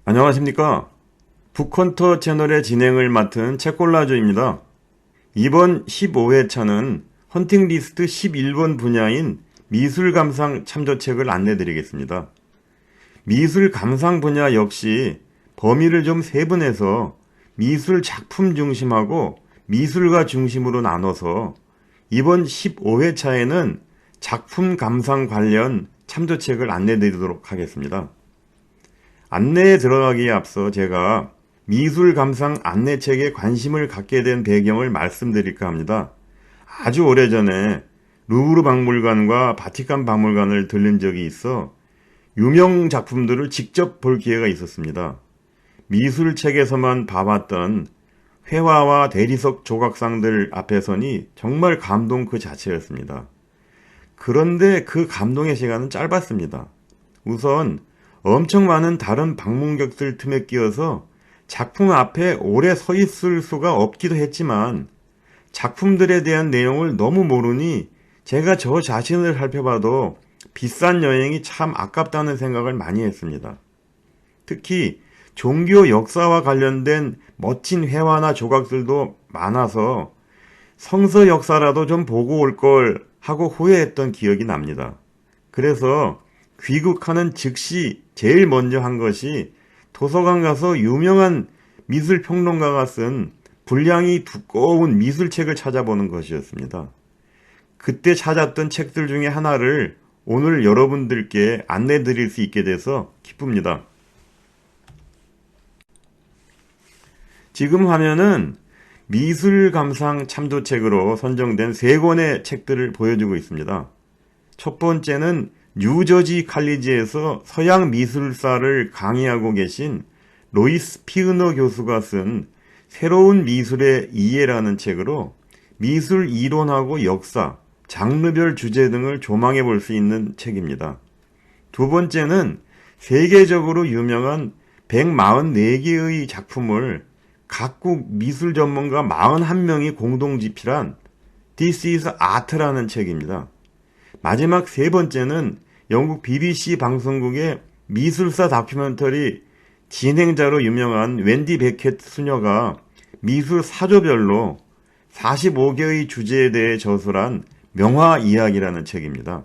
안녕하십니까. 북헌터 채널의 진행을 맡은 책골라주입니다. 이번 15회차는 헌팅리스트 11번 분야인 미술감상 참조책을 안내드리겠습니다. 미술감상 분야 역시 범위를 좀 세분해서 미술 작품 중심하고 미술가 중심으로 나눠서 이번 15회차에는 작품 감상 관련 참조책을 안내드리도록 하겠습니다. 안내에 들어가기에 앞서 제가 미술 감상 안내책에 관심을 갖게 된 배경을 말씀드릴까 합니다. 아주 오래전에 루브르 박물관과 바티칸 박물관을 들른 적이 있어 유명 작품들을 직접 볼 기회가 있었습니다. 미술책에서만 봐왔던 회화와 대리석 조각상들 앞에 서니 정말 감동 그 자체였습니다. 그런데 그 감동의 시간은 짧았습니다. 우선 엄청 많은 다른 방문객들 틈에 끼어서 작품 앞에 오래 서 있을 수가 없기도 했지만 작품들에 대한 내용을 너무 모르니 제가 저 자신을 살펴봐도 비싼 여행이 참 아깝다는 생각을 많이 했습니다. 특히 종교 역사와 관련된 멋진 회화나 조각들도 많아서 성서 역사라도 좀 보고 올 걸 하고 후회했던 기억이 납니다. 그래서 귀국하는 즉시 제일 먼저 한 것이 도서관 가서 유명한 미술평론가가 쓴 분량이 두꺼운 미술책을 찾아보는 것이었습니다. 그때 찾았던 책들 중에 하나를 오늘 여러분들께 안내 드릴 수 있게 돼서 기쁩니다. 지금 화면은 미술 감상 참조책으로 선정된 3권의 책들을 보여주고 있습니다. 첫 번째는 뉴저지 칼리지에서 서양 미술사를 강의하고 계신 로이스 피으너 교수가 쓴 새로운 미술의 이해라는 책으로 미술 이론하고 역사, 장르별 주제 등을 조망해 볼 수 있는 책입니다. 두 번째는 세계적으로 유명한 144개의 작품을 각국 미술 전문가 41명이 공동 집필한 This is Art라는 책입니다. 마지막 세 번째는 영국 BBC 방송국의 미술사 다큐멘터리 진행자로 유명한 웬디 베켓 수녀가 미술 사조별로 45개의 주제에 대해 저술한 명화 이야기라는 책입니다.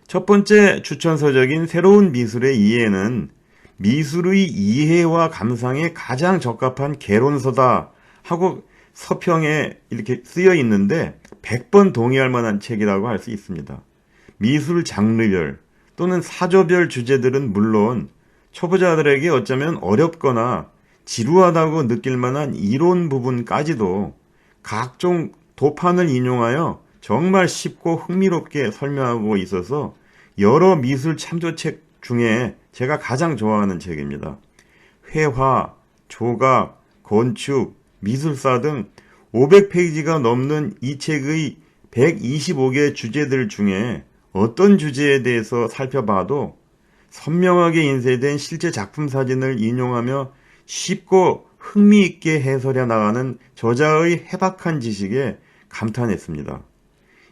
첫 번째 추천서적인 새로운 미술의 이해는 미술의 이해와 감상에 가장 적합한 개론서다 하고 서평에 이렇게 쓰여 있는데 100번 동의할 만한 책이라고 할 수 있습니다. 미술 장르별 또는 사조별 주제들은 물론 초보자들에게 어쩌면 어렵거나 지루하다고 느낄 만한 이론 부분까지도 각종 도판을 인용하여 정말 쉽고 흥미롭게 설명하고 있어서 여러 미술 참조책 중에 제가 가장 좋아하는 책입니다. 회화, 조각, 건축, 미술사 등 500페이지가 넘는 이 책의 125개 주제들 중에 어떤 주제에 대해서 살펴봐도 선명하게 인쇄된 실제 작품 사진을 인용하며 쉽고 흥미있게 해설해 나가는 저자의 해박한 지식에 감탄했습니다.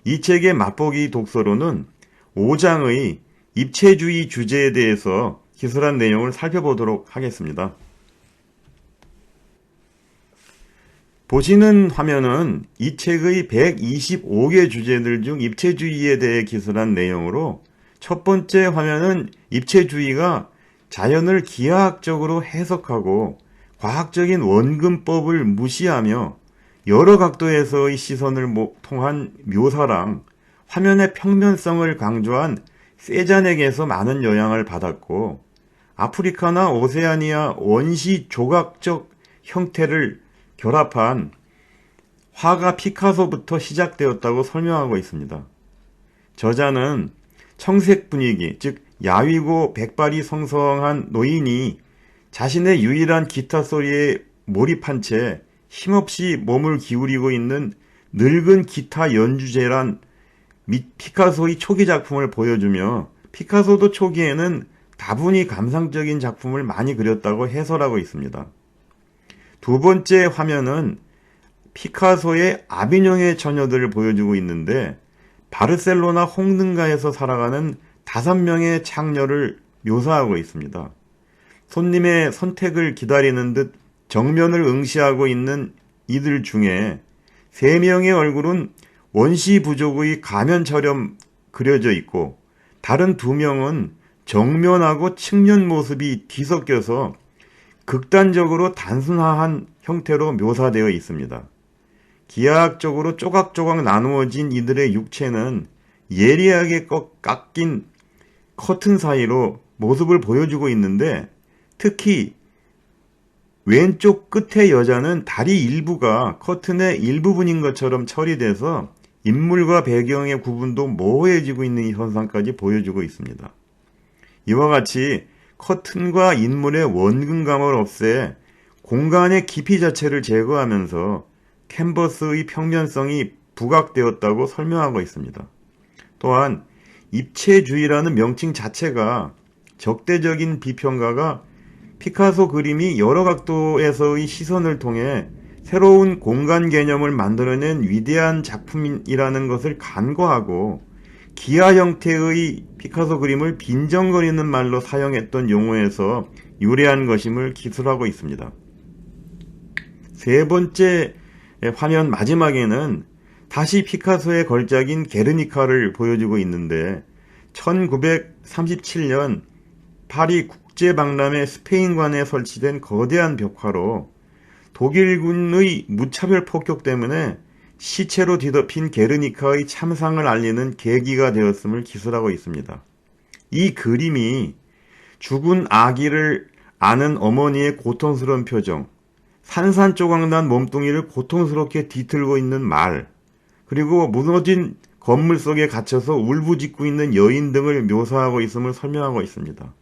이 책의 맛보기 독서로는 5장의 입체주의 주제에 대해서 기술한 내용을 살펴보도록 하겠습니다. 보시는 화면은 이 책의 125개 주제들 중 입체주의에 대해 기술한 내용으로 첫 번째 화면은 입체주의가 자연을 기하학적으로 해석하고 과학적인 원근법을 무시하며 여러 각도에서의 시선을 통한 묘사랑 화면의 평면성을 강조한 세잔에게서 많은 영향을 받았고 아프리카나 오세아니아 원시 조각적 형태를 결합한 화가 피카소부터 시작되었다고 설명하고 있습니다. 저자는 청색 분위기, 즉 야위고 백발이 성성한 노인이 자신의 유일한 기타 소리에 몰입한 채 힘없이 몸을 기울이고 있는 늙은 기타 연주제란 피카소의 초기 작품을 보여주며 피카소도 초기에는 다분히 감상적인 작품을 많이 그렸다고 해설하고 있습니다. 두 번째 화면은 피카소의 아비뇽의 처녀들을 보여주고 있는데 바르셀로나 홍등가에서 살아가는 5명의 창녀를 묘사하고 있습니다. 손님의 선택을 기다리는 듯 정면을 응시하고 있는 이들 중에 3명의 얼굴은 원시 부족의 가면처럼 그려져 있고 다른 2명은 정면하고 측면 모습이 뒤섞여서 극단적으로 단순화한 형태로 묘사되어 있습니다. 기하학적으로 조각조각 나누어진 이들의 육체는 예리하게 깎인 커튼 사이로 모습을 보여주고 있는데 특히 왼쪽 끝의 여자는 다리 일부가 커튼의 일부분인 것처럼 처리돼서 인물과 배경의 구분도 모호해지고 있는 현상까지 보여주고 있습니다. 이와 같이 커튼과 인물의 원근감을 없애 공간의 깊이 자체를 제거하면서 캔버스의 평면성이 부각되었다고 설명하고 있습니다. 또한 입체주의라는 명칭 자체가 적대적인 비평가가 피카소 그림이 여러 각도에서의 시선을 통해 새로운 공간 개념을 만들어낸 위대한 작품이라는 것을 간과하고 기하 형태의 피카소 그림을 빈정거리는 말로 사용했던 용어에서 유래한 것임을 기술하고 있습니다. 세 번째 화면 마지막에는 다시 피카소의 걸작인 게르니카를 보여주고 있는데 1937년 파리 국제박람회 스페인관에 설치된 거대한 벽화로 독일군의 무차별 폭격 때문에 시체로 뒤덮인 게르니카의 참상을 알리는 계기가 되었음을 기술하고 있습니다. 이 그림이 죽은 아기를 안은 어머니의 고통스러운 표정, 산산조각난 몸뚱이를 고통스럽게 뒤틀고 있는 말, 그리고 무너진 건물 속에 갇혀서 울부짖고 있는 여인 등을 묘사하고 있음을 설명하고 있습니다.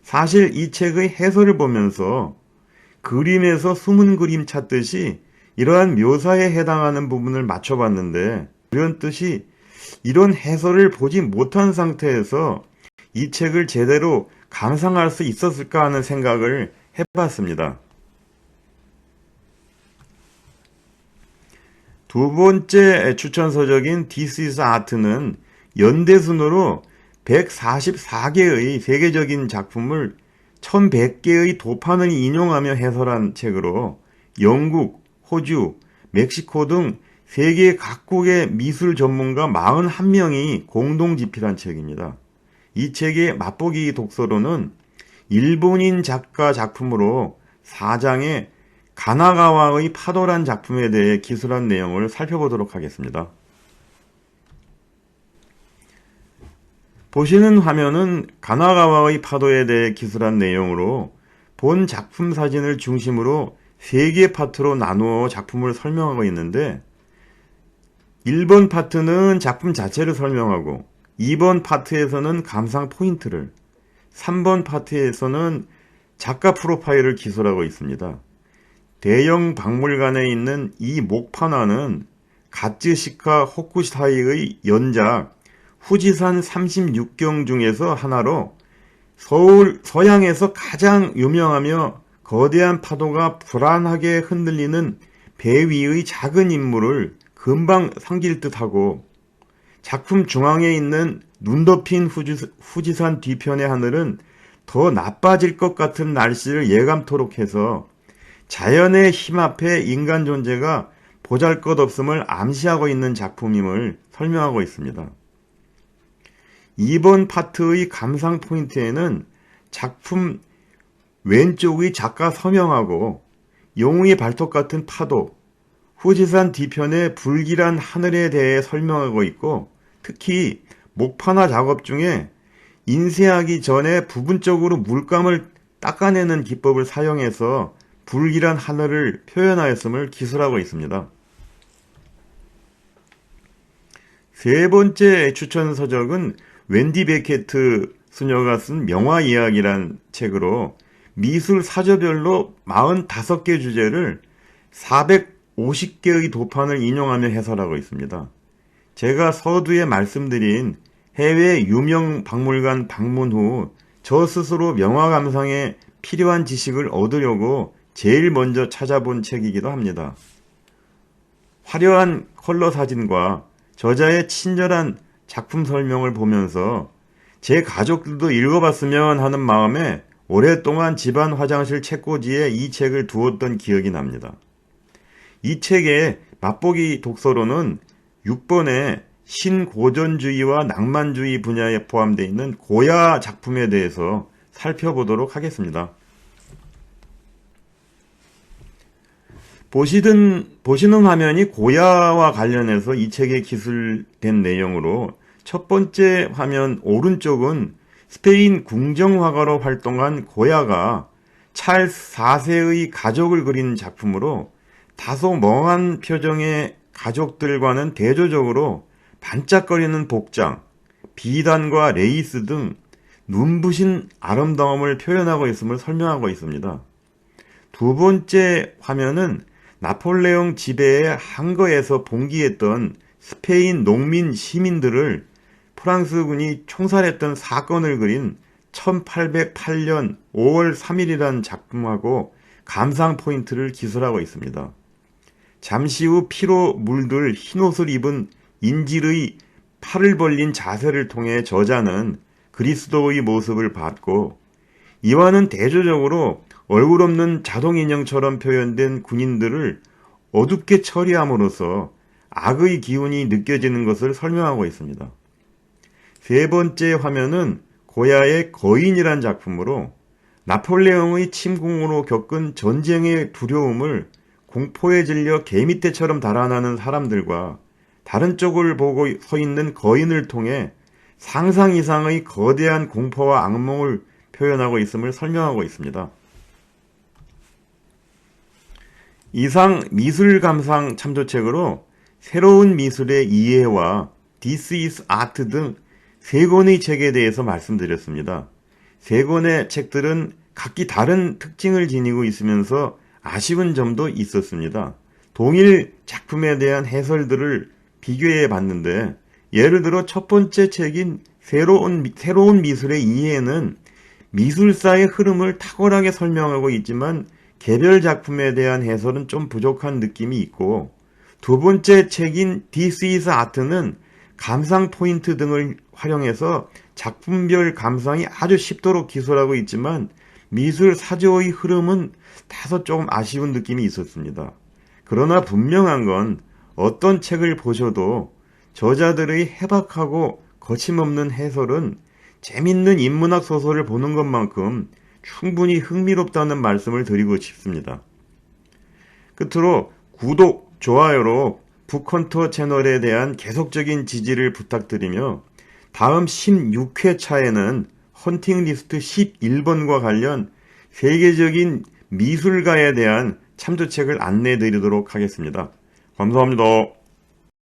사실 이 책의 해설을 보면서 그림에서 숨은 그림 찾듯이 이러한 묘사에 해당하는 부분을 맞춰봤는데 이런 뜻이 이런 해설을 보지 못한 상태에서 이 책을 제대로 감상할 수 있었을까 하는 생각을 해봤습니다. 두 번째 추천서적인 This is Art는 연대순으로 144개의 세계적인 작품을 1100개의 도판을 인용하며 해설한 책으로 영국, 호주, 멕시코 등 세계 각국의 미술 전문가 41명이 공동 집필한 책입니다. 이 책의 맛보기 독서로는 일본인 작가 작품으로 4장의 가나가와의 파도란 작품에 대해 기술한 내용을 살펴보도록 하겠습니다. 보시는 화면은 가나가와의 파도에 대해 기술한 내용으로 본 작품 사진을 중심으로 3개 파트로 나누어 작품을 설명하고 있는데 1번 파트는 작품 자체를 설명하고 2번 파트에서는 감상 포인트를 3번 파트에서는 작가 프로파일을 기술하고 있습니다. 대형 박물관에 있는 이 목판화는 가츠시카 호쿠사이의 연작 후지산 36경 중에서 하나로 서울 서양에서 가장 유명하며 거대한 파도가 불안하게 흔들리는 배 위의 작은 인물을 금방 삼킬 듯하고 작품 중앙에 있는 눈 덮인 후지산 뒤편의 하늘은 더 나빠질 것 같은 날씨를 예감토록 해서 자연의 힘 앞에 인간 존재가 보잘것없음을 암시하고 있는 작품임을 설명하고 있습니다. 2번 파트의 감상 포인트에는 작품 왼쪽의 작가 서명하고 용의 발톱 같은 파도, 후지산 뒤편의 불길한 하늘에 대해 설명하고 있고 특히 목판화 작업 중에 인쇄하기 전에 부분적으로 물감을 닦아내는 기법을 사용해서 불길한 하늘을 표현하였음을 기술하고 있습니다. 세 번째 추천 서적은 웬디 베케트 수녀가 쓴 명화 이야기란 책으로 미술 사저별로 45개 주제를 450개의 도판을 인용하며 해설하고 있습니다. 제가 서두에 말씀드린 해외 유명 박물관 방문 후 저 스스로 명화 감상에 필요한 지식을 얻으려고 제일 먼저 찾아본 책이기도 합니다. 화려한 컬러 사진과 저자의 친절한 작품 설명을 보면서 제 가족들도 읽어봤으면 하는 마음에 오랫동안 집안 화장실 책꽂이에 이 책을 두었던 기억이 납니다. 이 책의 맛보기 독서로는 6번의 신고전주의와 낭만주의 분야에 포함되어 있는 고야 작품에 대해서 살펴보도록 하겠습니다. 보시는 화면이 고야와 관련해서 이 책에 기술된 내용으로 첫 번째 화면 오른쪽은 스페인 궁정화가로 활동한 고야가 찰스 4세의 가족을 그린 작품으로 다소 멍한 표정의 가족들과는 대조적으로 반짝거리는 복장, 비단과 레이스 등 눈부신 아름다움을 표현하고 있음을 설명하고 있습니다. 두 번째 화면은 나폴레옹 지배의 한거에서 봉기했던 스페인 농민 시민들을 프랑스군이 총살했던 사건을 그린 1808년 5월 3일이라는 작품하고 감상 포인트를 기술하고 있습니다. 잠시 후 피로 물들 흰옷을 입은 인질의 팔을 벌린 자세를 통해 저자는 그리스도의 모습을 봤고, 이와는 대조적으로 얼굴 없는 자동인형처럼 표현된 군인들을 어둡게 처리함으로써 악의 기운이 느껴지는 것을 설명하고 있습니다. 세 번째 화면은 고야의 거인이란 작품으로 나폴레옹의 침공으로 겪은 전쟁의 두려움을 공포에 질려 개미떼처럼 달아나는 사람들과 다른 쪽을 보고 서 있는 거인을 통해 상상 이상의 거대한 공포와 악몽을 표현하고 있음을 설명하고 있습니다. 이상 미술 감상 참조책으로 새로운 미술의 이해와 This is Art 등 세 권의 책에 대해서 말씀드렸습니다. 세 권의 책들은 각기 다른 특징을 지니고 있으면서 아쉬운 점도 있었습니다. 동일 작품에 대한 해설들을 비교해 봤는데, 예를 들어 첫 번째 책인 새로운 미술의 이해는 미술사의 흐름을 탁월하게 설명하고 있지만 개별 작품에 대한 해설은 좀 부족한 느낌이 있고, 두 번째 책인 This is Art는 감상 포인트 등을 활용해서 작품별 감상이 아주 쉽도록 기술하고 있지만 미술 사조의 흐름은 다소 조금 아쉬운 느낌이 있었습니다. 그러나 분명한 건 어떤 책을 보셔도 저자들의 해박하고 거침없는 해설은 재밌는 인문학 소설을 보는 것만큼 충분히 흥미롭다는 말씀을 드리고 싶습니다. 끝으로 구독, 좋아요로 북헌터 채널에 대한 계속적인 지지를 부탁드리며, 다음 16회차에는 헌팅 리스트 11번과 관련 세계적인 미술가에 대한 참조책을 안내해 드리도록 하겠습니다. 감사합니다.